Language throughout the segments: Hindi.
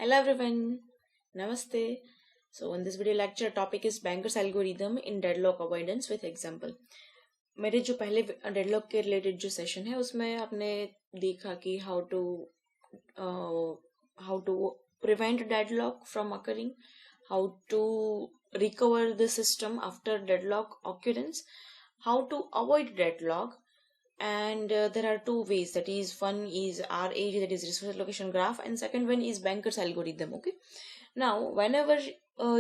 Hello everyone, Namaste. So in this video lecture topic is Banker's algorithm in deadlock avoidance with example. मेरे जो पहले डेडलॉक के रिलेटेड जो सेशन है उसमें आपने देखा कि how to prevent deadlock from occurring, how to recover the system after deadlock occurrence, how to avoid deadlock, and there are two ways, that is one is RAG, that is resource allocation graph, and second one is Banker's algorithm. Okay, now whenever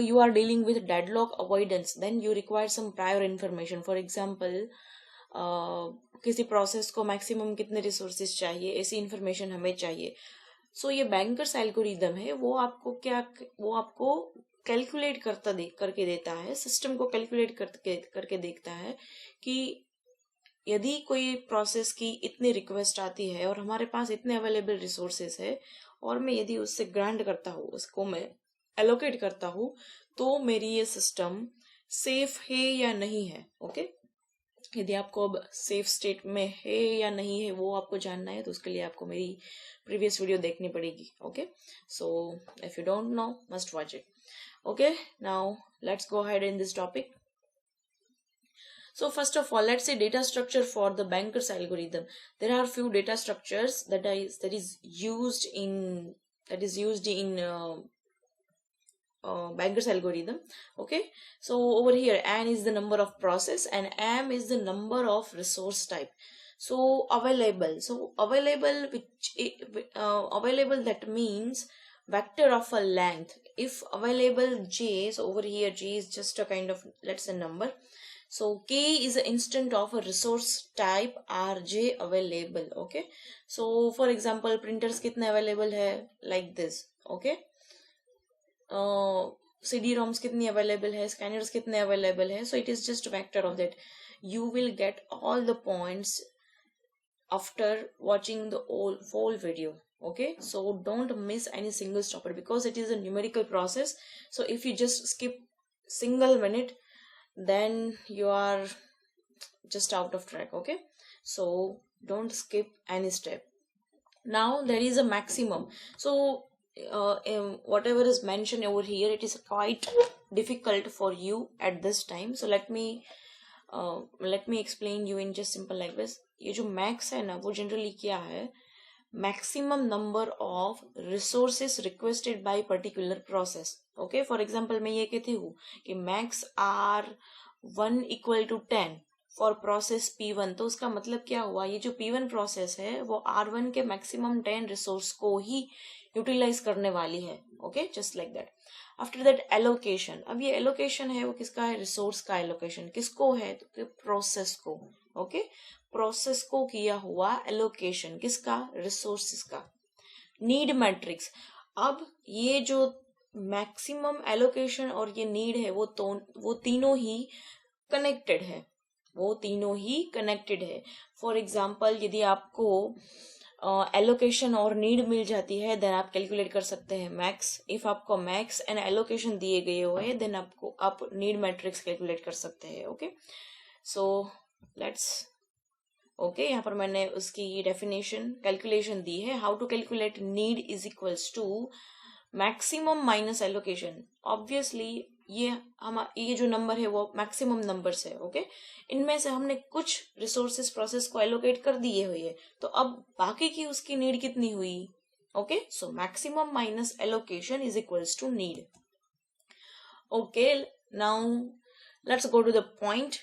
you are dealing with deadlock avoidance, then you require some prior information. For example, किसी प्रोसेस को मैक्सिमम कितने रिसोर्सेज चाहिए, ऐसी इंफॉर्मेशन हमें चाहिए. सो ये बैंकर्स एल्गोरिदम है, वो आपको कैलकुलेट करके देता है, सिस्टम को कैलकुलेट करके देखता है कि यदि कोई प्रोसेस की इतनी रिक्वेस्ट आती है और हमारे पास इतने अवेलेबल रिसोर्सेस है और मैं यदि उससे ग्रांट करता हूँ, उसको मैं एलोकेट करता हूँ, तो मेरी ये सिस्टम सेफ है या नहीं है. ओके, यदि आपको अब सेफ स्टेट में है या नहीं है वो आपको जानना है, तो उसके लिए आपको मेरी प्रीवियस वीडियो देखनी पड़ेगी. Okay, so if you don't know, must watch it. Okay, now let's go ahead in this topic. So first of all, let's say data structure for the Banker's algorithm. There are few data structures that is used in Banker's algorithm. Okay, so over here n is the number of process and m is the number of resource type. So available available, that means vector of a length. If available j, so over here j is just a kind of, let's say, number. So k is an instant of a resource type rj available. Okay, so for example, printers कितने available है, like this. Okay, CD-ROMs कितनी available है, scanners कितने available है. So it is just a vector of that. You will get all the points after watching the whole video. Okay, so don't miss any single stopper because it is a numerical process. So if you just skip single minute, then you are just out of track. Okay, so don't skip any step. Now there is a maximum. So whatever is mentioned over here, it is quite difficult for you at this time. So let me explain you in just simple language. ये जो max है ना, वो generally क्या है, maximum number of resources requested by particular process. Okay, for example, मैं ये कहती हूँ कि max R1 equal to 10 for process P1, तो उसका मतलब क्या हुआ, ये जो P1 प्रोसेस है वो R1 के मैक्सिमम 10 रिसोर्स को ही यूटिलाइज करने वाली है. Okay, just like that. After that allocation. अब ये एलोकेशन है वो किसका है, रिसोर्स का एलोकेशन. किसको है, तो प्रोसेस को. ओके, प्रोसेस को किया हुआ एलोकेशन किसका, रिसोर्सेस का. Need matrix. अब ये जो मैक्सिमम एलोकेशन और ये नीड है वो तीनों ही कनेक्टेड है. फॉर एग्जाम्पल, यदि आपको एलोकेशन और नीड मिल जाती है, देन आप कैलकुलेट कर सकते हैं मैक्स. इफ आपको मैक्स एंड एलोकेशन दिए गए हुए हैं, देन आप नीड मैट्रिक्स कैलकुलेट कर सकते हैं. Okay, so let's. ओके, यहाँ पर मैंने उसकी डेफिनेशन कैलकुलेशन दी है. How to calculate need is equals to maximum minus allocation. Obviously ये जो नंबर है वो मैक्सिमम नंबर्स है. ओके, इनमें से हमने कुछ रिसोर्सेस प्रोसेस को एलोकेट कर दिए हुए है, तो अब बाकी की उसकी नीड कितनी हुई. Okay, so maximum minus allocation is equals to need. Okay, now let's go to the point.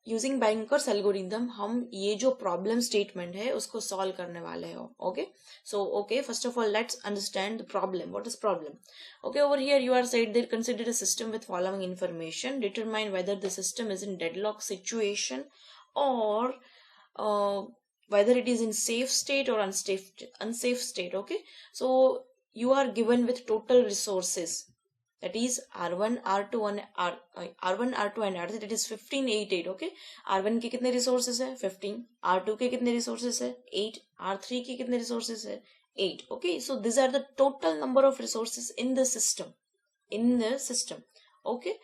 Using banker's algorithm हम ये जो प्रॉब्लम स्टेटमेंट है उसको सॉल्व करने वाले हैं. Okay, so okay, first of all let's understand the problem. What is problem. Okay, over here you are said they consider a system with following information, determine whether the system is in deadlock situation or whether it is in safe state or unsafe state. Okay, so you are given with total resources, that is R1, R2 and R1, R2 and R3, that is 15, 8, 8. Okay, R1 के कितने रिसोर्सेस है, 15. R2 के कितने रिसोर्सेस है, 8. R3 के कितने रिसोर्सेस है, 8. Okay, so these are the total number of resources in the system. Okay,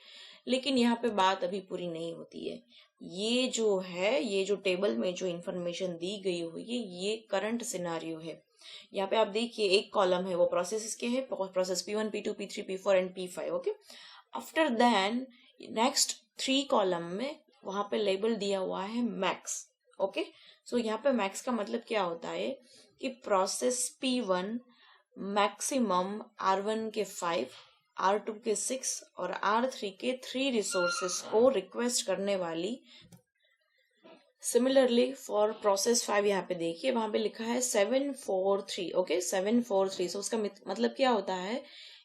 लेकिन यहाँ पे बात अभी पूरी नहीं होती है. ये जो टेबल में जो इंफॉर्मेशन दी गई हुई है, ये करंट सिनारियो है. यहाँ पे आप देखिए एक कॉलम है वो प्रोसेस के है, process P1 P2 P3 P4 and P5। Okay, after then next 3 column में वहां पे लेबल दिया हुआ है मैक्स। ओके, सो यहाँ पे मैक्स का मतलब क्या होता है कि प्रोसेस P1 मैक्सिमम R1 के 5, R2 के 6 और R3 के 3 रिसोर्सेस को रिक्वेस्ट करने वाली। सिमिलरली फॉर प्रोसेस 5 यहाँ पे देखिए वहां पे लिखा है 743। ओके, 743। सो उसका मतलब क्या होता है,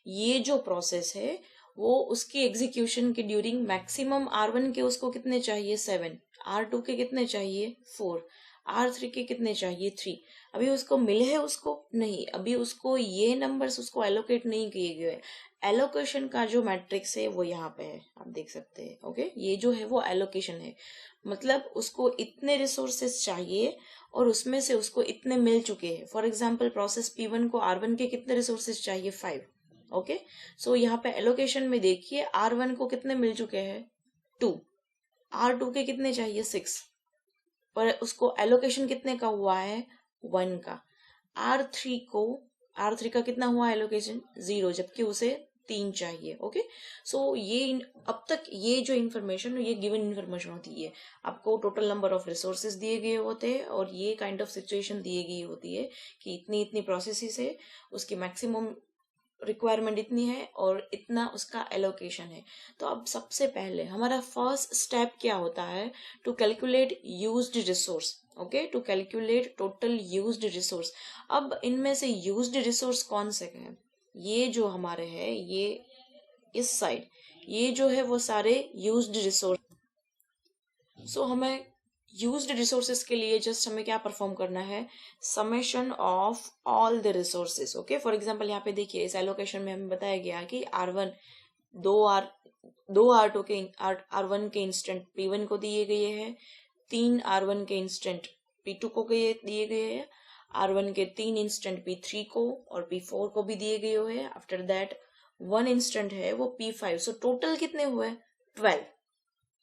ये जो प्रोसेस है वो उसकी एग्जीक्यूशन के ड्यूरिंग मैक्सिमम R1 के उसको कितने चाहिए 7, R2 के कितने चाहिए 4, R3 के कितने चाहिए 3। अभी उसको मिले है उसको नहीं, अभी उसको ये नंबर्स उसको एलोकेट नहीं किए गए। एलोकेशन का जो मैट्रिक्स है वो यहाँ पे है, आप देख सकते हैं। ओके, ये जो है वो एलोकेशन है, मतलब उसको इतने रिसोर्सेस चाहिए और उसमें से उसको इतने मिल चुके हैं। फॉर एग्जाम्पल प्रोसेस P1 को R1 के कितने रिसोर्सेस चाहिए 5। ओके, सो यहाँ पे एलोकेशन में देखिए R1 को कितने मिल चुके हैं 2, R2 के कितने चाहिए 6, पर उसको एलोकेशन कितने का हुआ है 1 का। R3 का कितना हुआ एलोकेशन 0, जबकि उसे 3 चाहिए। ओके, सो ये अब तक ये जो इन्फॉर्मेशन ये गिवन इन्फॉर्मेशन होती है, आपको टोटल नंबर ऑफ रिसोर्सेज दिए गए होते हैं और ये काइंड ऑफ सिचुएशन दी गई होती है कि इतनी इतनी प्रोसेसेस है, उसकी मैक्सिमम रिक्वायरमेंट इतनी है और इतना उसका एलोकेशन है। तो अब सबसे पहले हमारा फर्स्ट स्टेप क्या होता है, to calculate used resource. Okay, to calculate total used resource. अब इनमें से यूज्ड रिसोर्स कौन से हैं, ये जो हमारे हैं ये इस साइड, ये जो है वो सारे यूज्ड रिसोर्स। सो हमें यूज्ड रिसोर्सेज के लिए जस्ट हमें क्या परफॉर्म करना है, summation of all the resources. Okay, for example यहाँ पे देखिए इस एलोकेशन में हमें बताया गया कि R1 दो R2 के R1 के इंस्टेंट P1 को दिए गए हैं, 3 R1 के इंस्टेंट P2 को दिए गए हैं, R1 के 3 इंस्टेंट P3 को और P4 को भी दिए गए हुए हैं। आफ्टर दैट 1 इंस्टेंट है वो P5। सो टोटल कितने हुए 12।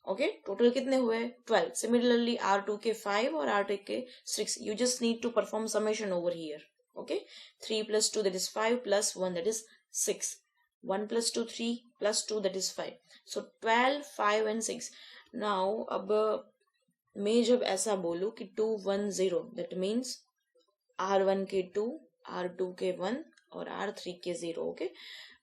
ओके, टोटल कितने हुए 12। सिमिलरली R2 के 5 और R2 के 6। You just need to perform summation over here. Okay, 3 + 2 that is 5 + 1 that is 6, 1 + 2 3 + 2 that is 5। so 12 5 and 6। Now अब मैं जब ऐसा बोलूं कि 2 1 0 दैट मीन्स R1 के 2, R2 के 1 और R3 के 0। ओके,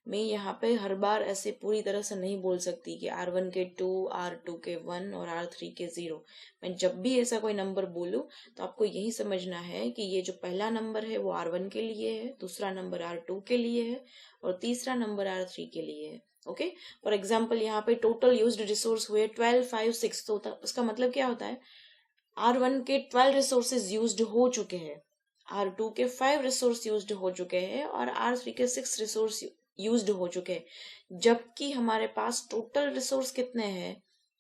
मैं यहाँ पे हर बार ऐसे पूरी तरह से नहीं बोल सकती कि R1 के 2, R2 के 1 और R3 के 0। मैं जब भी ऐसा कोई नंबर बोलूं तो आपको यही समझना है कि ये जो पहला नंबर है वो R1 के लिए है, दूसरा नंबर R2 के लिए है और तीसरा नंबर R3 के लिए है। ओके, फॉर एग्जाम्पल यहाँ पे टोटल यूज्ड रिसोर्स हुए 12 5 6। तो उसका मतलब क्या होता है, R1 के 12 रिसोर्सेज यूज्ड हो चुके हैं, R2 के 5 रिसोर्स यूज्ड हो चुके हैं और R3 के 6 रिसोर्स यूज्ड हो चुके हैं, जबकि हमारे पास टोटल रिसोर्स कितने हैं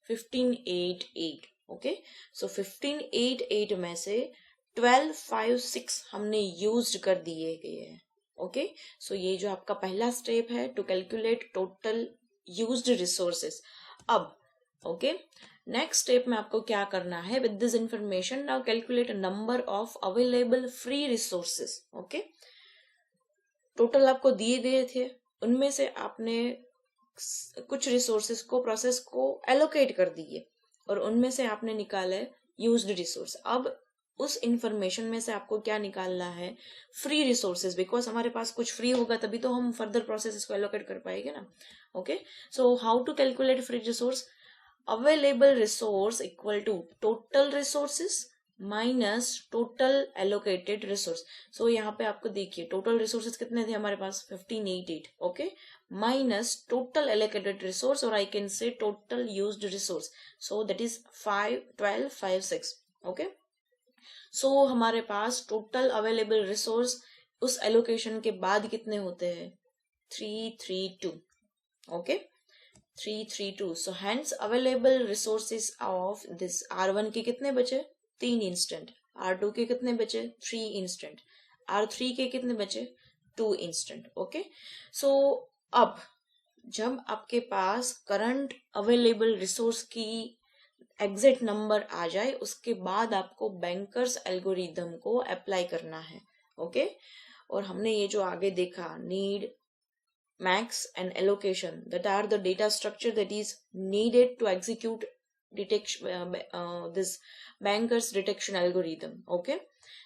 15 8 8। ओके, सो 15 8 8 में से 12 5 6 हमने यूज्ड कर दिए गए हैं। ओके, सो ये जो आपका पहला स्टेप है to calculate total used resources. अब ओके, नेक्स्ट स्टेप में आपको क्या करना है, with this information now calculate number of available free resources. Okay, total आपको दिए गए थे, उनमें से आपने कुछ रिसोर्सेस को प्रोसेस को एलोकेट कर दिए और उनमें से आपने निकाला है यूज्ड रिसोर्स। अब उस इंफॉर्मेशन में से आपको क्या निकालना है, फ्री रिसोर्सेज, बिकॉज हमारे पास कुछ फ्री होगा तभी तो हम फर्दर प्रोसेस को एलोकेट कर पाएंगे ना। Okay, so how to calculate free resource, available resource equal to total resources minus total allocated resource. So यहाँ पे आपको देखिए टोटल रिसोर्सेज कितने थे हमारे पास 15 8 8। Okay, minus total allocated resource और I can say total used resource, so that is 5 12 5 6। Okay, so हमारे पास टोटल अवेलेबल रिसोर्स उस एलोकेशन के बाद कितने होते हैं 3 3 2। Okay, 3 3 2। So hence available resources of this R1 के कितने बचे 3 इंस्टेंट, R2 के कितने बचे 3 इंस्टेंट, R3 के कितने बचे 2 इंस्टेंट। ओके, सो अब जब आपके पास करंट अवेलेबल रिसोर्स की एग्जैक्ट नंबर आ जाए उसके बाद आपको बैंकर्स एल्गोरिथम को अप्लाई करना है। ओके। और हमने ये जो आगे देखा, need, max and allocation, that are the data structure that is needed to execute detection this banker's detection algorithm. Okay,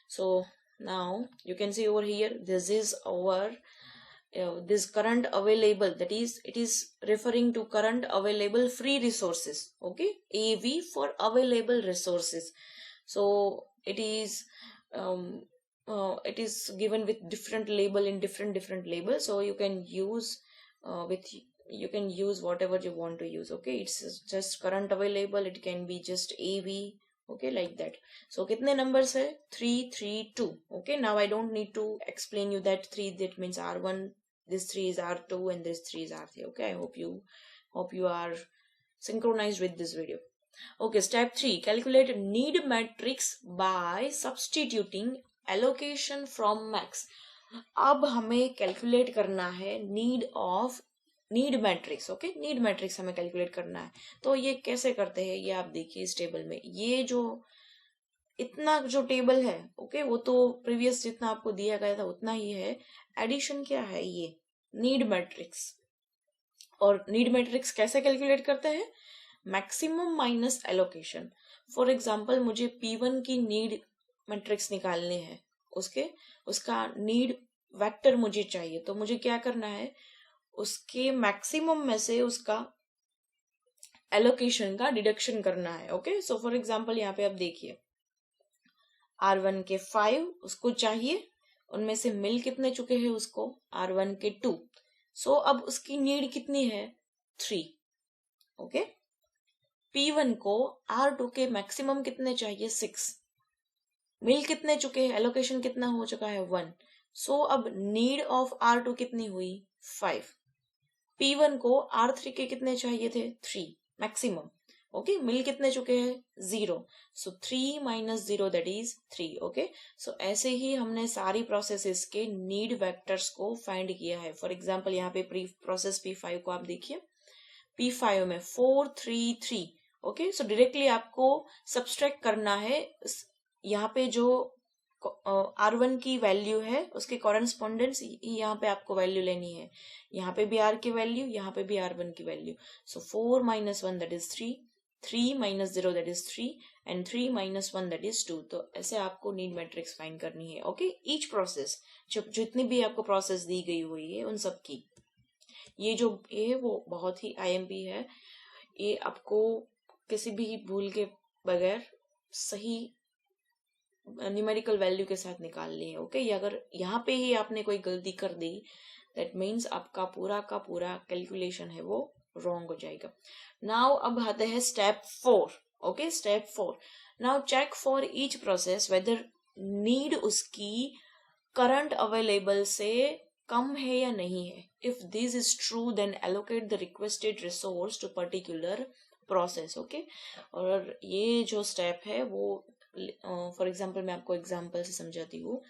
so now you can see over here, this is our this current available, that is, it is referring to current available free resources. Okay, AV for available resources. So it is it is given with different label in different labels, so you can use you can use whatever you want to use. Okay, it's just current available, it can be just AV. Okay, like that. So kitne numbers hai? 3 3 2. Okay, now I don't need to explain you that 3, that means R1, this 3 is R2, and this 3 is R3. Okay, I hope you are synchronized with this video. Okay, step 3, calculate need matrix by substituting allocation from max. अब हमें कैलकुलेट करना है need matrix. Okay, need matrix हमें कैलकुलेट करना है. तो ये कैसे करते हैं, ये आप देखिए इस टेबल में. ये जो इतना जो टेबल है, ओके, वो तो प्रीवियस जितना आपको दिया गया था उतना ही है. एडिशन क्या है, ये नीड मैट्रिक्स. और नीड मैट्रिक्स कैसे कैलकुलेट करते हैं, maximum minus allocation. For example, मुझे P1 की नीड मैट्रिक्स निकालने हैं, उसका नीड वेक्टर मुझे चाहिए. तो मुझे क्या करना है, उसके मैक्सिमम में से उसका एलोकेशन का डिडक्शन करना है. ओके, सो फॉर एग्जाम्पल यहाँ पे आप देखिए, R1 के 5 उसको चाहिए, उनमें से मिल कितने चुके हैं उसको, R1 के 2. सो अब उसकी नीड कितनी है, 3. ओके, P1 को R2 के मैक्सिमम कितने चाहिए, 6. मिल कितने चुके हैं, एलोकेशन कितना हो चुका है, 1. सो अब नीड ऑफ R2 कितनी हुई, 5. P1 को R3 के कितने चाहिए थे, 3 मैक्सिमम. ओके, मिल कितने चुके हैं, 0. सो 3 माइनस 0 दैट इज 3. ओके, सो ऐसे ही हमने सारी प्रोसेसेस के नीड वेक्टर्स को फाइंड किया है. फॉर एग्जाम्पल यहाँ पे प्रोसेस P5 को आप देखिए, P5 में 4 3 3. ओके, सो डायरेक्टली आपको सब्सट्रैक्ट करना है. यहाँ पे जो R1 की वैल्यू है उसके कॉरेस्पॉन्डेंस यहाँ पे आपको वैल्यू लेनी है. यहाँ पे भी R की वैल्यू, यहाँ पे भी R1 की value. So 4 minus 1 that is 3, 3 minus 0 that is 3, and 3 minus 1 that is 2. तो ऐसे आपको नीड मैट्रिक्स फाइंड करनी है. ओके, ईच प्रोसेस, जितनी भी आपको प्रोसेस दी गई हुई है उन सब की. ये जो है वो बहुत ही IMP है. ये आपको किसी भी भूल के बगैर सही न्यूमेरिकल वैल्यू के साथ निकालनी है. ओके, अगर यहाँ पे ही आपने कोई गलती कर दी, दैट मीन्स आपका पूरा का पूरा कैलकुलेशन है वो रॉन्ग हो जाएगा. नाउ अब आते हैं step 4. Okay, step 4. Now check for each process whether need उसकी करंट अवेलेबल से कम है या नहीं है. If this is true then allocate the requested resource to particular process. Okay, और ये जो स्टेप है वो फॉर एग्जाम्पल मैं आपको एग्जाम्पल से समझाती हूँ.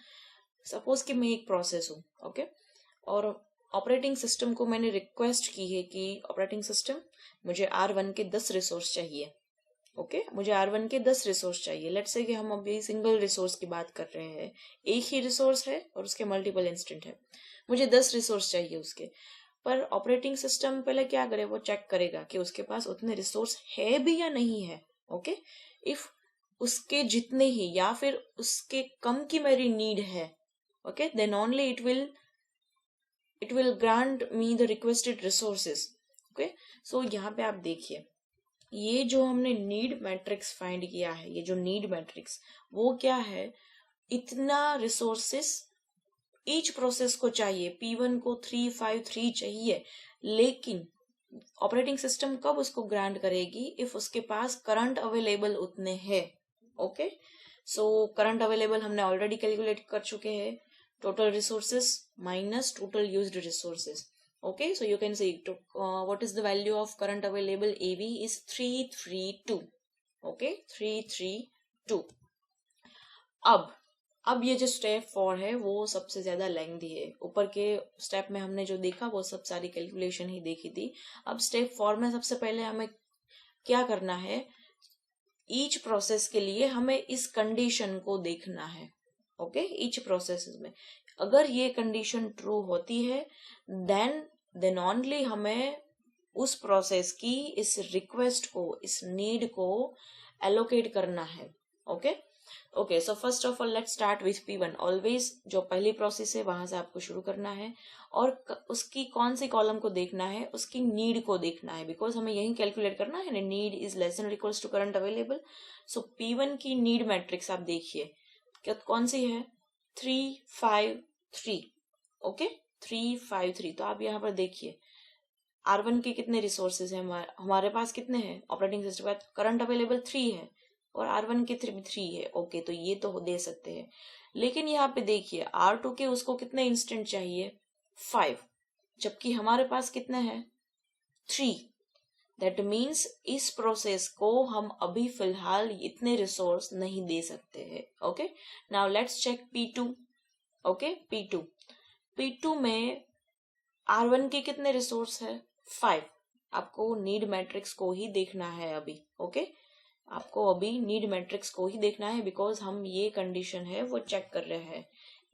सपोज कि मैं एक प्रोसेस हूँ, ओके, और ऑपरेटिंग सिस्टम को मैंने रिक्वेस्ट की है कि ऑपरेटिंग सिस्टम मुझे R1 के 10 रिसोर्स चाहिए. ओके, मुझे R1 के 10 रिसोर्स चाहिए. लेट्स से कि हम अभी सिंगल रिसोर्स की बात कर रहे हैं, एक ही रिसोर्स है और उसके मल्टीपल इंस्टेंट है. मुझे 10 रिसोर्स चाहिए उसके. पर ऑपरेटिंग सिस्टम पहले क्या करे, वो चेक करेगा कि उसके पास उतने रिसोर्स है भी या नहीं है. ओके, इफ उसके जितने ही या फिर उसके कम की मेरी नीड है, okay, then only it will grant me the requested resources. Okay, so यहाँ पे आप देखिए, ये जो हमने नीड मैट्रिक्स फाइंड किया है, ये जो नीड मैट्रिक्स, वो क्या है, इतना रिसोर्सेस ईच प्रोसेस को चाहिए. P1 को 3 5 3 चाहिए, लेकिन ऑपरेटिंग सिस्टम कब उसको ग्रांट करेगी, इफ उसके पास करंट अवेलेबल उतने हैं. ओके, सो करंट अवेलेबल हमने ऑलरेडी कैलकुलेट कर चुके हैं, total resources minus total used resources. Okay, so you can see what is the value of current available AV is 332. Okay, 332. अब ये जो स्टेप 4 है वो सबसे ज्यादा लेंथी है. ऊपर के स्टेप में हमने जो देखा वो सब सारी कैलकुलेशन ही देखी थी. अब स्टेप 4 में सबसे पहले हमें क्या करना है, ईच प्रोसेस के लिए हमें इस कंडीशन को देखना है. ओके, ईच प्रोसेस में। अगर ये कंडीशन ट्रू होती है देन ओनली हमें उस प्रोसेस की इस रिक्वेस्ट को, इस नीड को एलोकेट करना है। Okay, so first of all let's start with P1। Always जो पहली प्रोसेस है वहां से आपको शुरू करना है और उसकी कौन सी कॉलम को देखना है, उसकी नीड को देखना है, बिकॉज हमें यही कैलकुलेट करना है ना, नीड इज लेस देन और equals to current available. So P1 की नीड मैट्रिक्स आप देखिए क्या कौन सी है, 3 5 3। ओके, 3 5 3। तो आप यहाँ पर देखिए R1 के कितने रिसोर्सेज है, हमारे पास कितने हैं ऑपरेटिंग सिस्टम का, करंट अवेलेबल 3 है और R1 के 3 है। ओके, तो ये तो दे सकते हैं, लेकिन यहाँ पे देखिए R2 के उसको कितने इंस्टेंट चाहिए, 5, जबकि हमारे पास कितने हैं, 3। दैट मीन्स इस प्रोसेस को हम अभी फिलहाल इतने रिसोर्स नहीं दे सकते हैं। Okay, now let's check P2। Okay, P2 में R1 के कितने रिसोर्स है, 5। आपको नीड मैट्रिक्स को ही देखना है अभी। ओके, आपको अभी नीड मैट्रिक्स को ही देखना है, बिकॉज हम ये कंडीशन है वो चेक कर रहे हैं,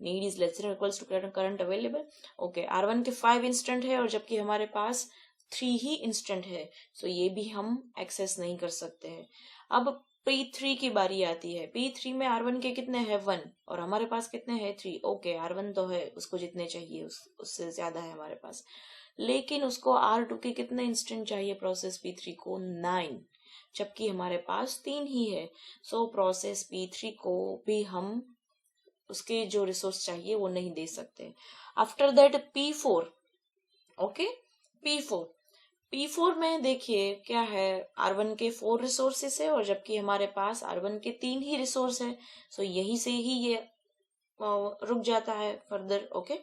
need is less than equals to current available. Okay, R1 के 5 इंस्टेंट है और जबकि हमारे पास 3 ही इंस्टेंट है, सो ये भी हम एक्सेस नहीं कर सकते हैं। अब P3 की बारी आती है। P3 में R1 के कितने हैं, 1 और हमारे पास कितने हैं, 3। ओके, R1 तो है, उसको जितने चाहिए उससे ज्यादा है हमारे पास, लेकिन उसको R2 के कितने इंस्टेंट चाहिए प्रोसेस P3 को, 9, जबकि हमारे पास 3 ही है। सो प्रोसेस P3 को भी हम उसके जो रिसोर्स चाहिए वो नहीं दे सकते। After that P4। Okay, P4 में देखिए क्या है, R1 के 4 रिसोर्सेस है और जबकि हमारे पास R1 के 3 ही रिसोर्स है, सो यही से ही ये रुक जाता है फर्दर। ओके,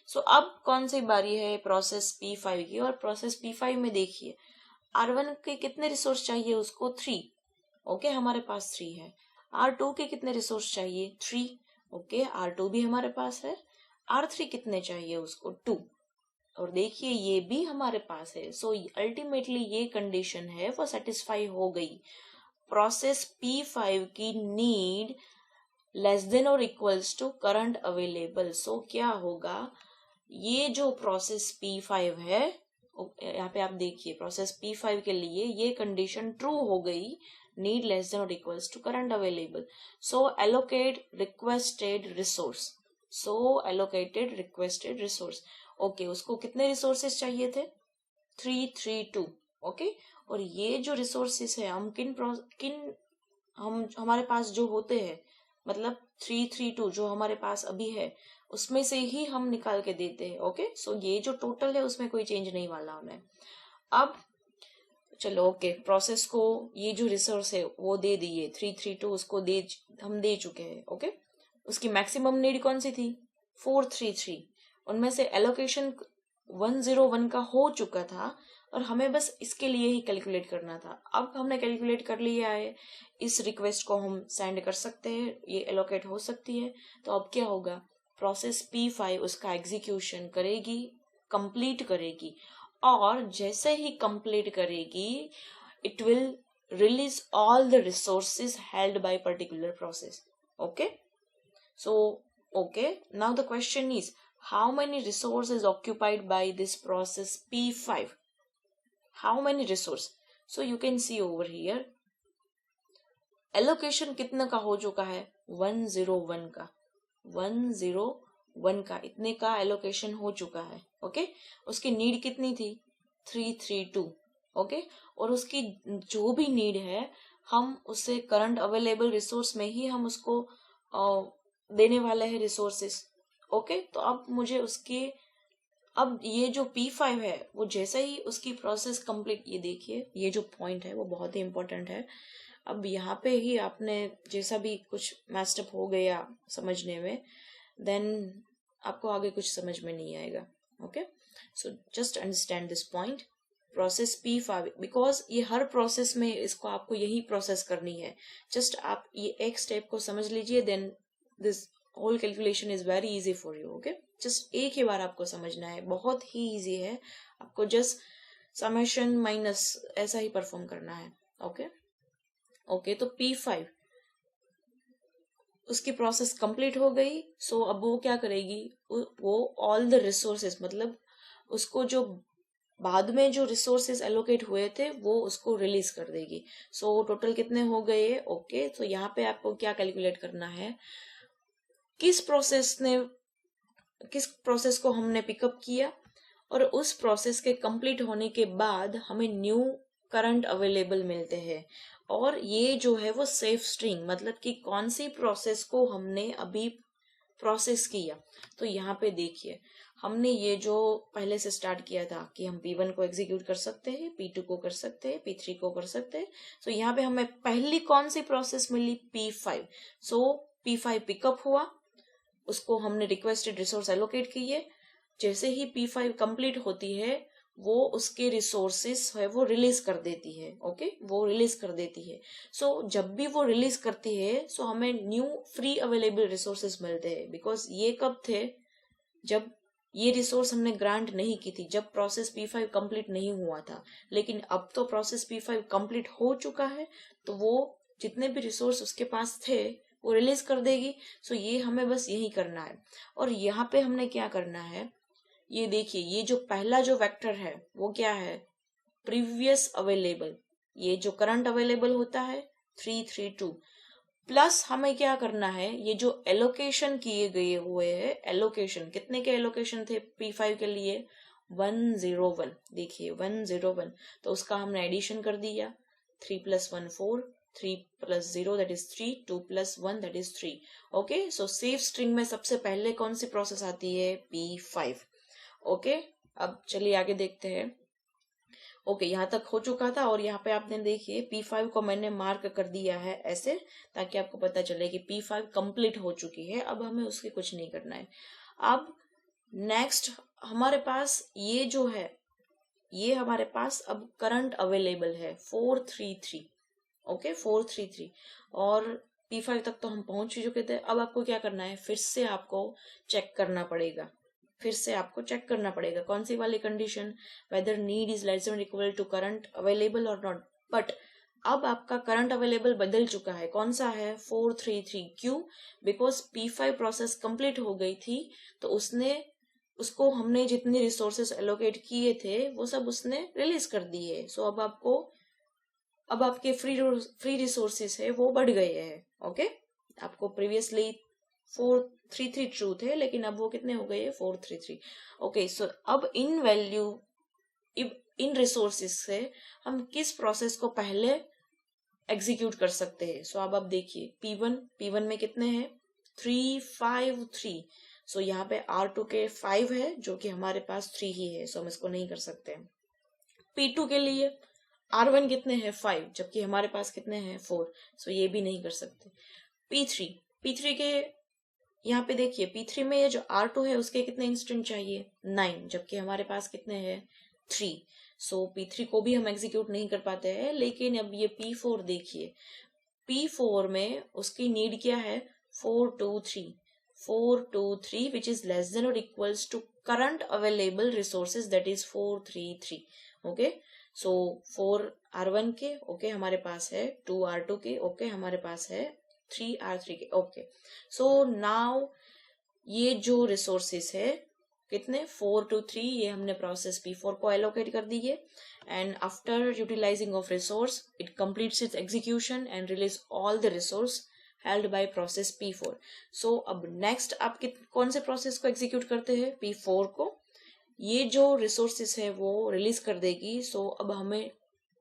सो अब कौन सी बारी है, प्रोसेस P5 की, और प्रोसेस P5 में देखिए R1 के कितने रिसोर्स चाहिए उसको, 3। ओके, हमारे पास 3 है। R2 के कितने रिसोर्स चाहिए, 3। ओके, R2 भी हमारे पास है। R3 कितने चाहिए उसको, 2, और देखिए ये भी हमारे पास है। सो अल्टीमेटली ये कंडीशन है वो सेटिस्फाई हो गई। प्रोसेस P5 की नीड लेस देन और इक्वल्स टू करंट अवेलेबल। सो क्या होगा, ये जो प्रोसेस P5 है, यहाँ पे आप देखिए प्रोसेस P5 के लिए ये कंडीशन ट्रू हो गई, नीड लेस देन और equals to current available. So allocate requested resource. Okay, उसको कितने रिसोर्सेस चाहिए थे, 3 3 2। ओके, और ये जो रिसोर्सेस है हम हम हमारे पास जो होते हैं, मतलब 3 3 2 जो हमारे पास अभी है उसमें से ही हम निकाल के देते हैं। ओके, सो ये जो टोटल है उसमें कोई चेंज नहीं वाला हमें। अब चलो ओके, प्रोसेस को ये जो रिसोर्स है वो दे दिए, 3 3 2 उसको हम दे चुके हैं। ओके, उसकी मैक्सिमम नीड कौन सी थी, 4 3 3। उनमें से एलोकेशन 101 का हो चुका था और हमें बस इसके लिए ही कैलकुलेट करना था। अब हमने कैलकुलेट कर लिया है, इस रिक्वेस्ट को हम सेंड कर सकते हैं, ये एलोकेट हो सकती है। तो अब क्या होगा, प्रोसेस P5 उसका एग्जीक्यूशन करेगी, कंप्लीट करेगी, और जैसे ही कंप्लीट करेगी it will release all the resources held by particular process. Okay, so okay, now the question is how many resources occupied by this process P5, how many resource? So you can see over here allocation कितने का हो चुका है, 101 का, 101 का इतने का एलोकेशन हो चुका है। ओके, उसकी नीड कितनी थी, 332। ओके, और उसकी जो भी नीड है हम उससे करंट अवेलेबल रिसोर्स में ही हम उसको देने वाले हैं रिसोर्सेस। ओके, तो अब मुझे अब ये जो P5 है वो जैसे ही उसकी प्रोसेस कंप्लीट, ये देखिए ये जो पॉइंट है वो बहुत ही इंपॉर्टेंट है। अब यहाँ पे ही आपने जैसा भी कुछ मैस्टअप हो गया समझने में, देन आपको आगे कुछ समझ में नहीं आएगा। Okay, so just understand this point, process P5, because ये हर प्रोसेस में इसको आपको यही प्रोसेस करनी है। जस्ट आप ये एक स्टेप को समझ लीजिए, then this whole calculation is very easy for you. Okay, just एक ही बार आपको समझना है, बहुत ही इजी है, आपको जस्ट समेशन माइनस ऐसा ही परफॉर्म करना है। ओके, तो P5 उसकी प्रोसेस कंप्लीट हो गई, सो अब वो क्या करेगी, वो ऑल द रिसोर्सेस, मतलब उसको जो बाद में जो रिसोर्सेस एलोकेट हुए थे वो उसको रिलीज कर देगी। सो टोटल कितने हो गए, ओके। तो यहाँ पे आपको क्या कैलकुलेट करना है, किस प्रोसेस को हमने पिकअप किया, और उस प्रोसेस के कंप्लीट होने के बाद हमें न्यू करंट अवेलेबल मिलते हैं। और ये जो है वो सेफ स्ट्रिंग, मतलब कि कौन सी प्रोसेस को हमने अभी प्रोसेस किया। तो यहाँ पे देखिए, हमने ये जो पहले से स्टार्ट किया था कि हम P1 को एग्जीक्यूट कर सकते हैं, P2 को कर सकते हैं, P3 को कर सकते हैं। तो यहाँ पे हमें पहली कौन सी प्रोसेस मिली, P5। सो P5 पिकअप हुआ, उसको हमने रिक्वेस्टेड रिसोर्स एलोकेट किए। जैसे ही P5 कंप्लीट होती है, वो उसके रिसोर्सेस है वो रिलीज कर देती है, ओके, वो रिलीज कर देती है। सो जब भी वो रिलीज करती है, सो हमें न्यू फ्री अवेलेबल रिसोर्सेस मिलते हैं। बिकॉज ये कब थे, जब ये रिसोर्स हमने ग्रांट नहीं की थी, जब प्रोसेस P5 कंप्लीट नहीं हुआ था। लेकिन अब तो प्रोसेस P5 कंप्लीट हो चुका है, तो वो जितने भी रिसोर्स उसके पास थे वो रिलीज कर देगी। सो ये हमें बस यही करना है। और यहाँ पे हमने क्या करना है, ये देखिए, ये जो पहला जो वेक्टर है वो क्या है, प्रीवियस अवेलेबल। ये जो करंट अवेलेबल होता है 332, प्लस हमें क्या करना है, ये जो एलोकेशन किए गए हुए हैं, एलोकेशन कितने के एलोकेशन थे P5 के लिए, 101। देखिए 101, तो उसका हमने एडिशन कर दिया, 3 + 1 4, 3 + 0 that is 3, 2 + 1 that is 3। Okay, so safe string में सबसे पहले कौन सी प्रोसेस आती है, P5। ओके, अब चलिए आगे देखते हैं। ओके, यहाँ तक हो चुका था, और यहाँ पे आपने देखिए P5 को मैंने मार्क कर दिया है ऐसे, ताकि आपको पता चले कि P5 कंप्लीट हो चुकी है। अब हमें उसके कुछ नहीं करना है। अब नेक्स्ट हमारे पास ये जो है, ये हमारे पास अब करंट अवेलेबल है 433। ओके, 433, और P5 तक तो हम पहुंच ही चुके थे। अब आपको क्या करना है, फिर से आपको चेक करना पड़ेगा, फिर से आपको चेक करना पड़ेगा कौन सी वाली condition, whether need is less than equal to current available और नॉट। बट अब आपका करंट अवेलेबल बदल चुका है, कौन सा है, 433। क्यों, बिकॉज P5 प्रोसेस कंप्लीट हो गई थी, तो उसको हमने जितनी रिसोर्सेस एलोकेट किए थे वो सब उसने रिलीज कर दिए। सो अब आपके फ्री रिसोर्सेस है वो बढ़ गए हैं। ओके, आपको प्रीवियसली 433 ट्रू थे, लेकिन अब वो कितने हो गए, 433। ओके, सो अब इन रिसोर्सेस से हम किस प्रोसेस को पहले एग्जीक्यूट कर सकते हैं। सो अब आप देखिए, P1 में कितने हैं, 353। सो यहाँ पे R2 के 5 है, जो कि हमारे पास 3 ही है, सो हम इसको नहीं कर सकते। P2 के लिए R1 कितने हैं, 5, जबकि हमारे पास कितने हैं, 4, सो ये भी नहीं कर सकते। P3 के यहाँ पे देखिए, P3 में ये जो R2 है उसके कितने इंस्टेंट चाहिए, 9, जबकि हमारे पास कितने हैं, 3। सो P3 को भी हम एग्जीक्यूट नहीं कर पाते हैं। लेकिन अब ये P4 देखिए, P4 में उसकी नीड क्या है, 423 विच इज लेस देन और equals to current available resources that is 433। Okay, so 4 R1 के, ओके, हमारे पास है 2 R2 के, ओके, हमारे पास है 3 R3 के। ओके, सो नाउ ये जो रिसोर्सेस है कितने, 4 to 3, ये हमने प्रोसेस P4 को एलोकेट कर दी है। And after utilising of resource it completes its execution and release all the resource held by process P4। So अब नेक्स्ट आप कौन से प्रोसेस को एग्जीक्यूट करते हैं, P4 को। ये जो रिसोर्सेस है वो रिलीज कर देगी। सो अब हमें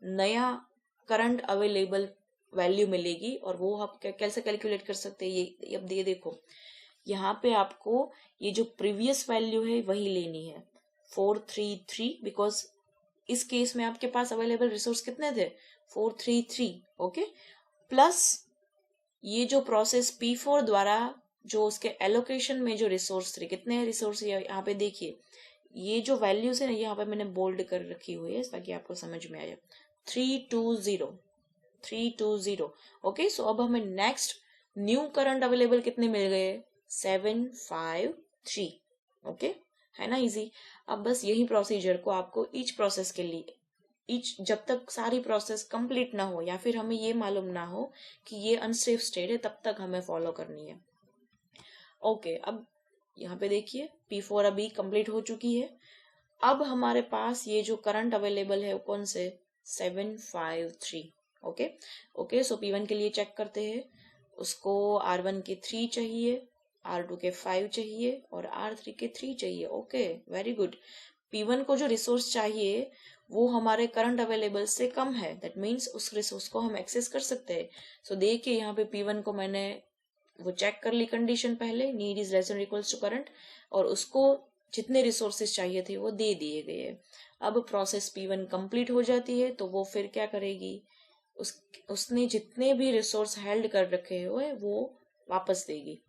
नया करंट अवेलेबल वैल्यू मिलेगी, और वो आप कैसे कैलकुलेट कर सकते हैं, ये अब ये देखो, यहाँ पे आपको ये जो प्रीवियस वैल्यू है वही लेनी है, 433, बिकॉज इस केस में आपके पास अवेलेबल रिसोर्स कितने थे, 433। ओके, प्लस ये जो प्रोसेस P4 द्वारा जो उसके एलोकेशन में जो रिसोर्स थे, कितने रिसोर्स यहाँ पे देखिए, ये जो वैल्यूज है ना, यहाँ पे मैंने बोल्ड कर रखी हुई है ताकि आपको समझ में आए, 320। ओके, सो अब हमें नेक्स्ट न्यू करंट अवेलेबल कितने मिल गए, 753। ओके, है ना इजी। अब बस यही प्रोसीजर को आपको ईच प्रोसेस के लिए जब तक सारी प्रोसेस कंप्लीट ना हो या फिर हमें ये मालूम ना हो कि ये अनसेफ स्टेट है, तब तक हमें फॉलो करनी है। ओके, अब यहाँ पे देखिए P4 अभी कंप्लीट हो चुकी है। अब हमारे पास ये जो करंट अवेलेबल है वो कौन से 753। ओके, सो P1 के लिए चेक करते हैं। उसको R1 के 3 चाहिए, R2 के 5 चाहिए और R3 के 3 चाहिए। Okay, very good. P1 को जो रिसोर्स चाहिए वो हमारे करंट अवेलेबल से कम है, दैट मीन्स उस रिसोर्स को हम एक्सेस कर सकते हैं। सो देखिए यहाँ पे P1 को मैंने वो चेक कर ली कंडीशन पहले, need is less than equals to current, और उसको जितने रिसोर्सेज चाहिए थे वो दे दिए गए। अब प्रोसेस P1 कंप्लीट हो जाती है तो वो फिर क्या करेगी, उसने जितने भी रिसोर्स हेल्ड कर रखे हुए वो वापस देगी।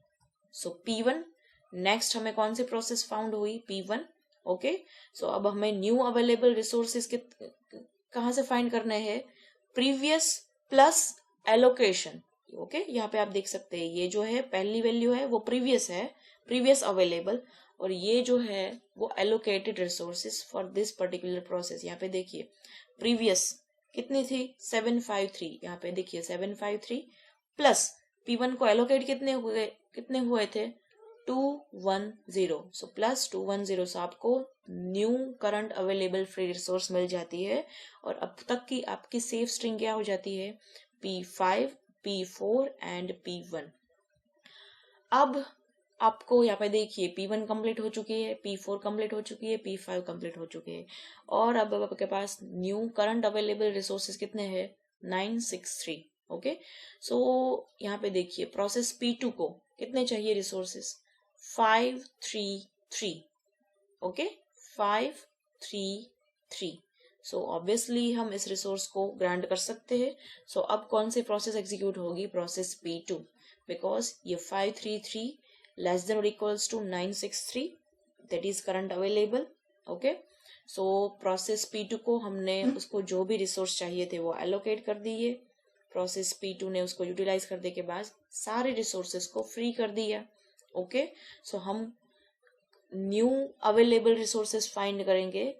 सो P1 नेक्स्ट हमें कौन सी प्रोसेस फाउंड हुई, P1। ओके, सो अब हमें न्यू अवेलेबल रिसोर्सेज के कहाँ से फाइंड करने हैं, प्रीवियस प्लस एलोकेशन। ओके, यहाँ पे आप देख सकते हैं ये जो है पहली वैल्यू है वो प्रीवियस है, प्रीवियस अवेलेबल, और ये जो है वो allocated resources for this particular process. यहाँ पे देखिए प्रीवियस कितनी थी 753, यहाँ पे देखिए 753 प्लस P1 को एलोकेट कितने हुए थे 210, सो प्लस 210, सो आपको new current available free resource मिल जाती है। और अब तक की आपकी सेफ स्ट्रिंग क्या हो जाती है, P5, P4 एंड P1। अब आपको यहाँ पे देखिए P1 कंप्लीट हो चुकी है, P4 कंप्लीट हो चुकी है, P5 कंप्लीट हो चुकी है, और अब आपके पास न्यू करंट अवेलेबल रिसोर्सेज कितने हैं 963। ओके, सो यहाँ पे देखिए प्रोसेस P2 को कितने चाहिए रिसोर्सेज 533। ओके, 533, सो ऑब्वियसली हम इस रिसोर्स को ग्रांट कर सकते हैं। सो अब कौन सी प्रोसेस एग्जीक्यूट होगी, प्रोसेस P2, बिकॉज ये 533 लेस देन और equals to 963, that is current available. Okay, so process P2 को हमने उसको जो भी रिसोर्स चाहिए थे वो एलोकेट कर दिए। प्रोसेस P2 ने उसको यूटिलाइज करने के बाद सारे रिसोर्सेस को फ्री कर दिया। ओके, सो हम न्यू अवेलेबल रिसोर्सेस फाइंड करेंगे।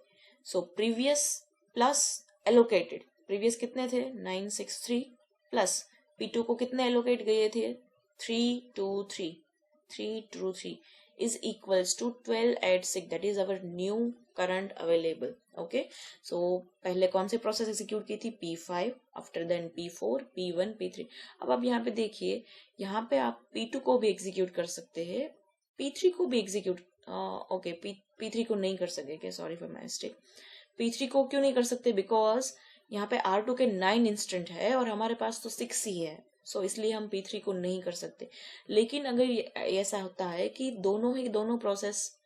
So previous plus allocated, previous कितने थे 963 प्लस P2 को कितने एलोकेट गए थे 323 is equals to 1286, that is our new current available. Okay, so पहले कौन सी प्रोसेस एग्जीक्यूट की थी P5, after then P4, P1, P3। अब आप यहाँ पे देखिए, यहाँ पे आप P2 को भी एग्जीक्यूट कर सकते हैं, P3 को भी एग्जीक्यूट ओके P3 को नहीं कर सकेंगे, sorry for my mistake. P3 को क्यों नहीं कर सकते, बिकॉज यहाँ पे R2 के 9 इंस्टेंट है और हमारे पास तो 6 ही है, सो इसलिए हम P3 को नहीं कर सकते। लेकिन अगर ऐसा होता है कि दोनों प्रोसेस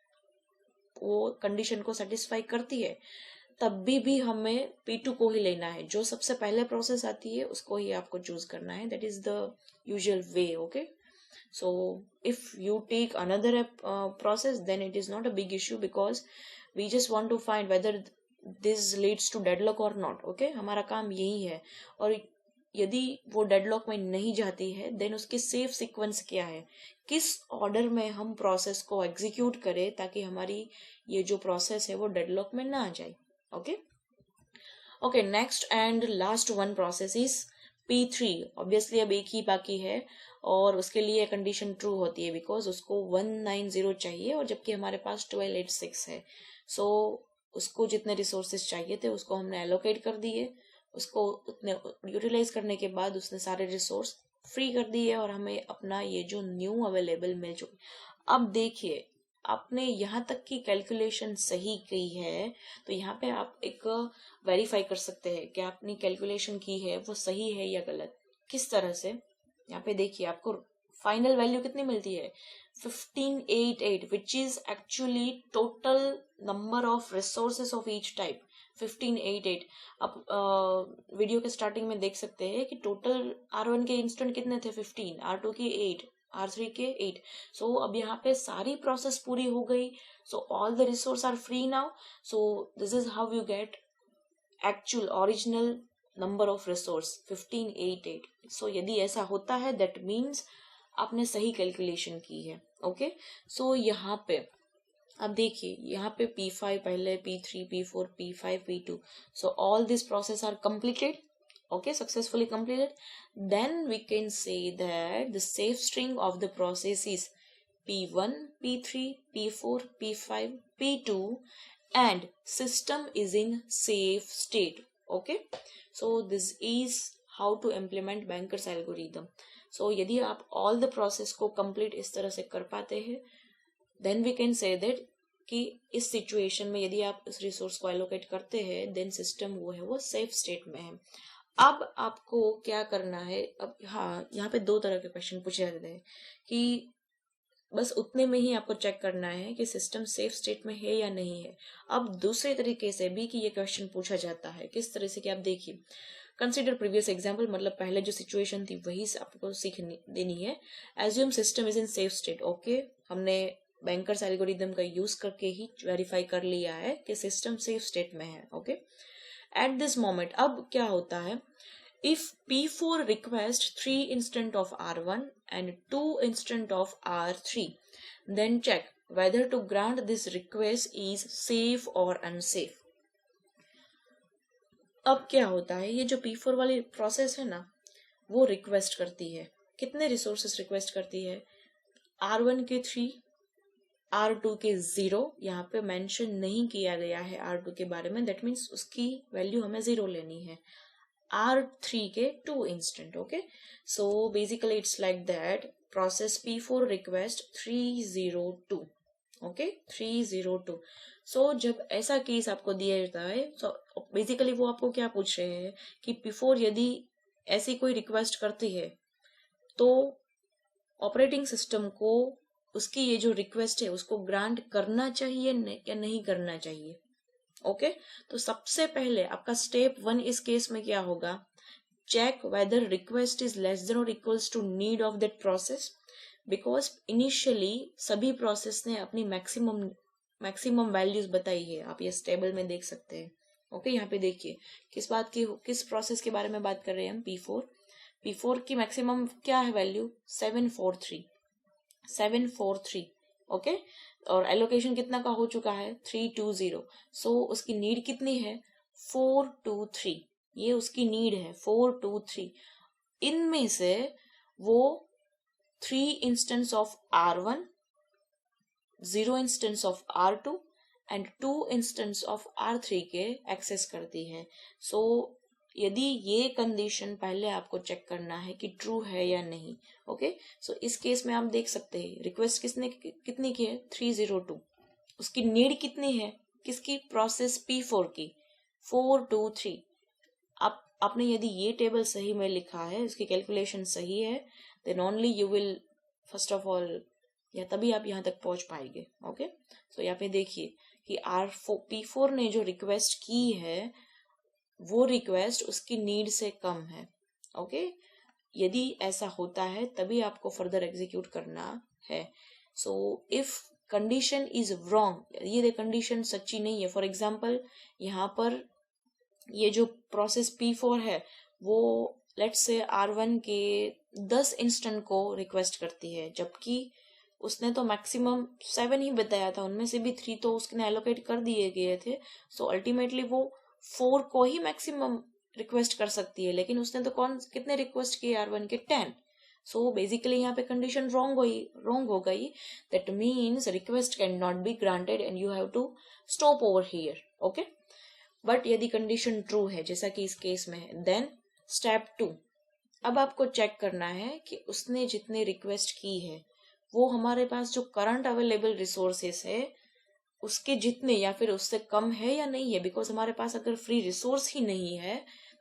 वो कंडीशन को सेटिस्फाई करती है, तब भी हमें P2 को ही लेना है, जो सबसे पहले प्रोसेस आती है उसको ही आपको चूज करना है, that is the usual way. Okay, so if you take another process, then it is not a big issue because we just want to find whether this leads to deadlock or not. okay, हमारा काम यही है, और यदि वो डेडलॉक में नहीं जाती है देन उसकी सेफ सीक्वेंस क्या है, किस ऑर्डर में हम प्रोसेस को एग्जीक्यूट करें ताकि हमारी ये जो प्रोसेस है वो डेडलॉक में ना आ जाए। Okay, next and last one process is P3। Obviously अब एक ही बाकी है और उसके लिए कंडीशन ट्रू होती है बिकॉज उसको 190 चाहिए और जबकि हमारे पास 1286 है। सो उसको जितने रिसोर्सेज चाहिए थे उसको हमने एलोकेट कर दिए, उसको उतने यूटिलाइज करने के बाद उसने सारे रिसोर्स फ्री कर दिए और हमें अपना ये जो न्यू अवेलेबल मिल चुकी। अब देखिए आपने यहाँ तक की कैलकुलेशन सही की है तो यहाँ पे आप एक वेरीफाई कर सकते हैं कि आपने कैलकुलेशन की है वो सही है या गलत। किस तरह से, यहाँ पे देखिए आपको फाइनल वैल्यू कितनी मिलती है 1588, which is actually total number of resources of each type 1588। आप वीडियो के स्टार्टिंग में देख सकते हैं कि टोटल R1 के इंस्टेंट कितने थे 15, R2 के 8, R3 के 8। सो अब यहाँ पे सारी प्रोसेस पूरी हो गई, so all the resource are free now. So this is how you get actual original number of resource 1588। So यदि ऐसा होता है दैट मीन्स आपने सही कैलकुलेशन की है। ओके, सो यहाँ पे अब देखिए यहाँ पे P5 पहले, P3, P4, P5, P2, so all these process are completed, okay, successfully completed. Then we can say that the safe string of the process is P1, P3, P4, P5, P2, and system is in safe state. Okay, so this is how to implement Banker's algorithm. So यदि आप all the process को complete इस तरह से कर पाते हैं, then we can say that कि इस सिचुएशन में यदि आप इस रिसोर्स को एलोकेट करते हैं, देन सिस्टम वो है वो सेफ स्टेट में है. अब आपको क्या करना है, अब हाँ यहाँ पे दो तरह के क्वेश्चन पूछे जाते हैं कि बस उतने में ही आपको चेक करना है कि सिस्टम सेफ स्टेट में है या नहीं है. अब दूसरे तरीके से भी कि ये क्वेश्चन पूछा जाता है किस तरह से कि आप देखिए, कंसिडर प्रीवियस एग्जाम्पल, मतलब पहले जो सिचुएशन थी वही आपको सीख देनी है. Assume system is in safe state. Okay, हमने बैंकर्स एल्गोरिथम का यूज करके ही वेरीफाई कर लिया है कि सिस्टम सेफ स्टेट में है. ओके, एट दिस मोमेंट अब क्या होता है, if P4 request 3 instant of R1 and 2 instant of R3, then check whether to grant this request is safe or unsafe. अब क्या होता है, ये जो P4 वाली प्रोसेस है ना, वो रिक्वेस्ट करती है, कितने रिसोर्सेस रिक्वेस्ट करती है, R1 के 3, R2 के 0, यहाँ पे मेंशन नहीं किया गया है R2 के बारे में, दैट मीन्स उसकी वैल्यू हमें 0 लेनी है, R3 के 2 instant. Okay, so basically it's like that. Process P4 request 302. Okay, 302. So जब ऐसा केस आपको दिया जाता है, so basically वो आपको क्या पूछ रहे हैं कि P4 यदि ऐसी कोई रिक्वेस्ट करती है तो ऑपरेटिंग सिस्टम को उसकी ये जो रिक्वेस्ट है उसको ग्रांट करना चाहिए या नहीं करना चाहिए. ओके, तो सबसे पहले आपका स्टेप 1 इस केस में क्या होगा, check whether request is less than और equals to need of that process, because initially सभी प्रोसेस ने अपनी मैक्सिमम वैल्यूज बताई है. आप ये इस टेबल में देख सकते हैं. ओके, यहाँ पे देखिए किस प्रोसेस के बारे में बात कर रहे हैं हम, P4 की मैक्सिमम क्या है वैल्यू, 743. ओके, और एलोकेशन कितना का हो चुका है, 320. सो उसकी नीड कितनी है, 423. ये उसकी नीड है 423. इनमें से वो 3 instance of R1, 0 instance of R2 and 2 instance of R3 के एक्सेस करती है. सो यदि ये कंडीशन पहले आपको चेक करना है कि ट्रू है या नहीं. ओके, सो इस केस में आप देख सकते हैं रिक्वेस्ट कितनी की है, 302. उसकी नीड कितनी है, किसकी, प्रोसेस P4 की, 423. आपने यदि ये टेबल सही में लिखा है, इसकी कैलकुलेशन सही है, then only you will first of all, या तभी आप यहाँ तक पहुंच पाएंगे. ओके, सो यहाँ पे देखिए कि P4 ने जो रिक्वेस्ट की है वो रिक्वेस्ट उसकी नीड से कम है. ओके, यदि ऐसा होता है तभी आपको फर्दर एग्जीक्यूट करना है. So if condition is wrong, ये कंडीशन सच्ची नहीं है, फॉर एग्जाम्पल यहाँ पर ये जो प्रोसेस P4 है वो लेट्स से R1 के 10 इंस्टेंट को रिक्वेस्ट करती है, जबकि उसने तो मैक्सिमम 7 ही बताया था, उनमें से भी 3 तो उसने एलोकेट कर दिए गए थे. सो अल्टीमेटली वो 4 को ही मैक्सिमम रिक्वेस्ट कर सकती है, लेकिन उसने तो कितने रिक्वेस्ट किए, R1 के 10. सो बेसिकली यहाँ पे कंडीशन रॉन्ग हो गई. That means request can not be granted and you have to stop over here. Okay, but यदि कंडीशन ट्रू है जैसा कि इस केस में है, देन स्टेप 2, अब आपको चेक करना है कि उसने जितने रिक्वेस्ट की है वो हमारे पास जो करंट अवेलेबल रिसोर्सेस है उसके जितने या फिर उससे कम है या नहीं है. बिकॉज हमारे पास अगर फ्री रिसोर्स ही नहीं है,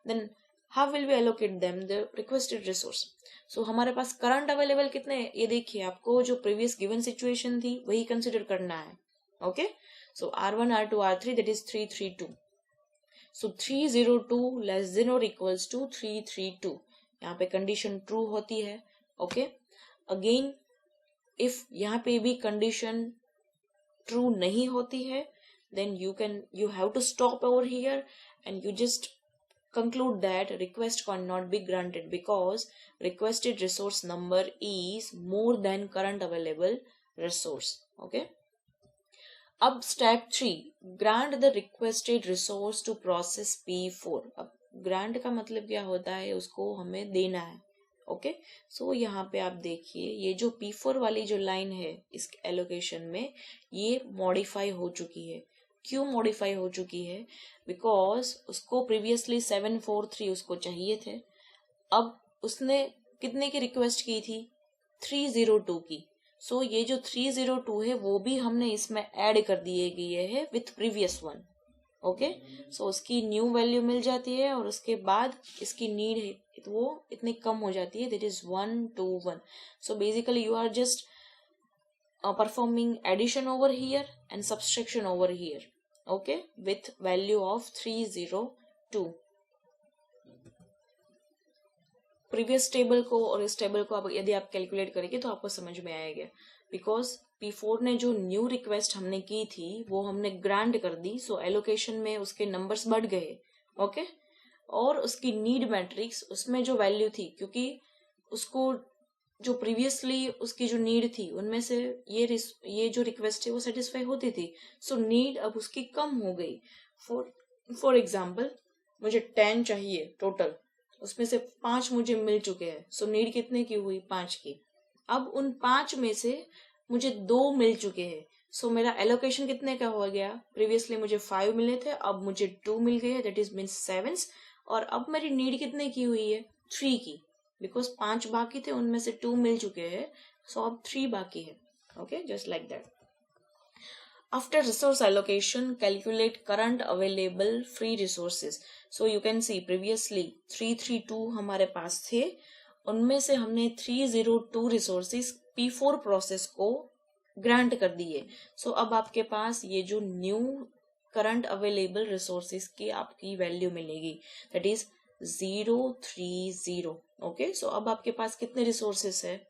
then how will we allocate them the requested resource. So हमारे पास करंट अवेलेबल कितने हैं, ये देखिए, आपको जो प्रीवियस गिवन सिचुएशन थी वही कंसिडर करना है. Okay, so R1, R2, R3 that is 332. So 302 less than और इक्वल्स टू 332. यहाँ पे कंडीशन ट्रू होती है. ओके, अगेन इफ यहाँ पे भी कंडीशन ट्रू नहीं होती है, then you have to stop over here and you just conclude that request cannot be granted because requested resource number is more than current available resource. Okay, अब step 3, grant the requested resource to process P4। अब ग्रांट का मतलब क्या होता है, उसको हमें देना है। ओके, सो यहाँ पे आप देखिए ये जो P4 वाली जो लाइन है इस एलोकेशन में, ये मॉडिफाई हो चुकी है। क्यों मॉडिफाई हो चुकी है? बिकॉज उसको प्रीवियसली 743 उसको चाहिए थे, अब उसने कितने की रिक्वेस्ट की थी, 302 की। सो ये जो 302 है वो भी हमने इसमें ऐड कर दिए गए है विथ प्रीवियस वन। ओके, सो उसकी न्यू वैल्यू मिल जाती है और उसके बाद इसकी नीड है तो वो इतनी कम हो जाती है, that is 121। So basically you are just performing addition over here and subtraction over here, okay, with value of 302। Previous table को और इस टेबल को अब यदि आप कैलकुलेट करेंगे तो आपको समझ में आएगा, बिकॉज P4 ने जो न्यू रिक्वेस्ट हमने की थी वो हमने ग्रांट कर दी, सो एलोकेशन में उसके नंबर्स बढ़ गए। ओके, और उसकी नीड मैट्रिक्स उसमें जो वैल्यू थी, क्योंकि उसको जो प्रीवियसली उसकी जो नीड थी उनमें से ये जो रिक्वेस्ट है वो सेटिस्फाई होती थी, सो नीड अब उसकी कम हो गई। फॉर एग्जाम्पल मुझे 10 चाहिए टोटल, उसमें से 5 मुझे मिल चुके हैं, सो नीड कितने की हुई, 5 की। अब उन 5 में से मुझे 2 मिल चुके हैं, सो मेरा एलोकेशन कितने का हो गया, प्रीवियसली मुझे 5 मिले थे, अब मुझे 2 मिल गए हैं, दैट इज मीन 7। और अब मेरी नीड कितने की हुई है, 3 की, बिकॉज 5 बाकी थे उनमें से 2 मिल चुके हैं, सो अब 3 बाकी है। Okay, just like that. After resource allocation, calculate current available free resources. So you can see previously 332 हमारे पास थे, उनमें से हमने 302 resources P4 प्रोसेस को ग्रांट कर दिए। सो अब आपके पास ये जो न्यू करंट अवेलेबल रिसोर्सेज की आपकी वैल्यू मिलेगी, दैट इज 030। ओके, सो अब आपके पास कितने रिसोर्सेज है,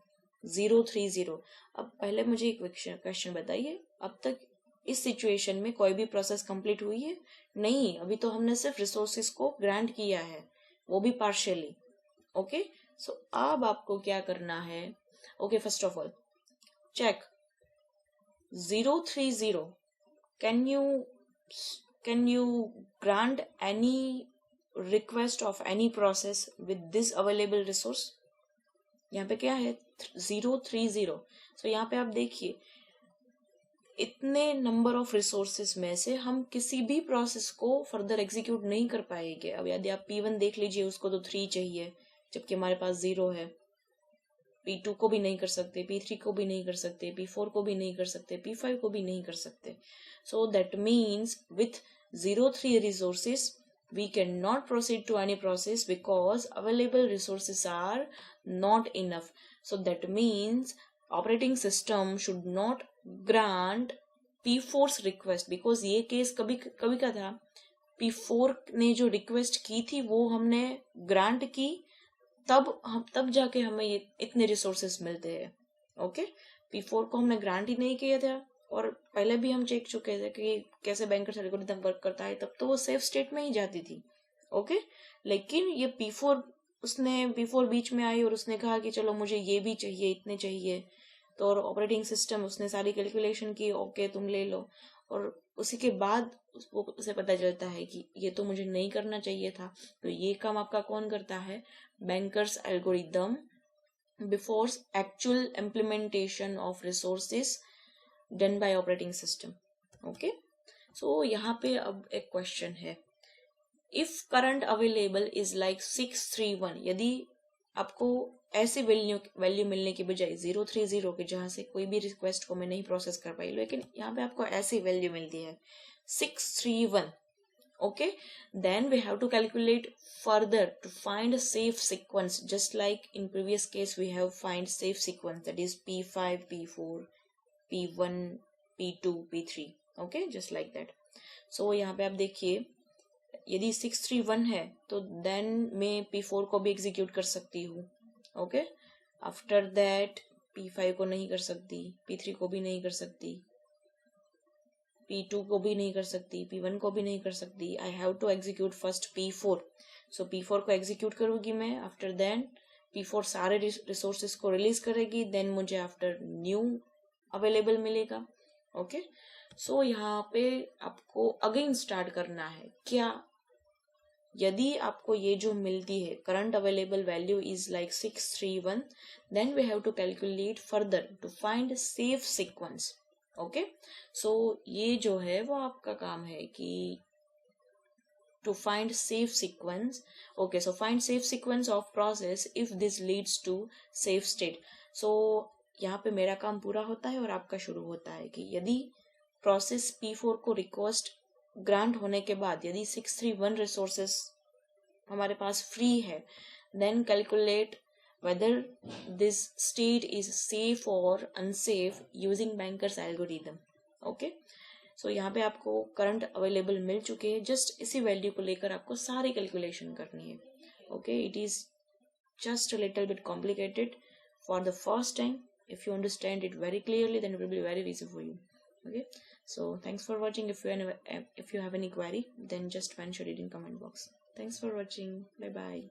030। अब पहले मुझे एक क्वेश्चन बताइए, अब तक इस सिचुएशन में कोई भी प्रोसेस कंप्लीट हुई है? नहीं, अभी तो हमने सिर्फ रिसोर्सेज को ग्रांट किया है, वो भी पार्शियली। ओके, सो अब आपको क्या करना है, okay, first of all check 030, can you grant any request of any process with this available resource? यहाँ पे क्या है, 030। सो यहाँ पे आप देखिए इतने नंबर ऑफ रिसोर्सेस में से हम किसी भी प्रोसेस को फर्दर एग्जीक्यूट नहीं कर पाएंगे। अब यदि आप P1 देख लीजिए, उसको तो 3 चाहिए जबकि हमारे पास 0 है। P2 को भी नहीं कर सकते, P3 को भी नहीं कर सकते, P4 को भी नहीं कर सकते, P5 को भी नहीं कर सकते। So that means with 0-3 resources we cannot proceed to any process because available resources are not enough. So that means operating system should not grant P4's request, because ये केस कभी कभी का था, P4 ने जो रिक्वेस्ट की थी वो हमने ग्रांट की, तब जाके हमें ये इतने रिसोर्सेस मिलते हैं। ओके, P4 को हमने ग्रांट ही नहीं किया था, और पहले भी हम चेक चुके थे कि कैसे बैंकर्स एल्गोरिथम वर्क करता है, तब तो वो सेफ स्टेट में ही जाती थी। ओके, लेकिन ये P4 बीच में आई और उसने कहा कि चलो मुझे ये भी चाहिए, इतने चाहिए, तो और ऑपरेटिंग सिस्टम उसने सारी कैलकुलेशन की, ओके तुम ले लो, और उसी के बाद उसे पता चलता है कि ये तो मुझे नहीं करना चाहिए था। तो ये काम आपका कौन करता है, bankers algorithm before actual implementation of resources done by operating system. Okay, so यहाँ पे अब एक क्वेश्चन है, if current available is like 631, यदि आपको ऐसी वैल्यू मिलने की बजाय 030 के, जहां से कोई भी रिक्वेस्ट को मैं नहीं प्रोसेस कर पाई, लेकिन यहाँ पे आपको ऐसी वैल्यू मिलती है 631, okay, then we have to calculate further to find a safe sequence, just like in previous case we have find safe sequence, that is P5, P4, P1, P2, P3, okay, just like that. So यहाँ पे आप देखिए यदि 631 है तो then मैं P4 को भी एग्जीक्यूट कर सकती हूँ। ओके, आफ्टर दैट P5 को नहीं कर सकती, P3 को भी नहीं कर सकती, P2 को भी नहीं कर सकती, P1 को भी नहीं कर सकती। I have to execute first P4। So P4 को एग्जीक्यूट करूंगी मैं, आफ्टर देन P4 सारे रिसोर्सेज को रिलीज करेगी, देन मुझे आफ्टर न्यू अवेलेबल मिलेगा। ओके, सो यहाँ पे आपको अगेन स्टार्ट करना है। क्या? यदि आपको ये जो मिलती है current available value is like 631, then we have to calculate further to find safe sequence. Okay, so ये जो है वो आपका काम है कि to find safe sequence. Okay, so find safe sequence of process if this leads to safe state. So यहाँ पे मेरा काम पूरा होता है और आपका शुरू होता है कि यदि प्रोसेस P4 को रिक्वेस्ट ग्रांट होने के बाद यदि 631 रिसोर्सेस हमारे पास फ्री है, then calculate whether this state is safe or unsafe using Banker's algorithm. Okay, सो यहाँ पे आपको करंट अवेलेबल मिल चुके हैं, जस्ट इसी वैल्यू को लेकर आपको सारी कैलकुलेशन करनी है। Okay, it is just a little bit complicated for the first time. If you understand it very clearly then it will be very easy for you. Okay, so thanks for watching. If you have any query then just mention it in comment box. Thanks for watching, bye bye.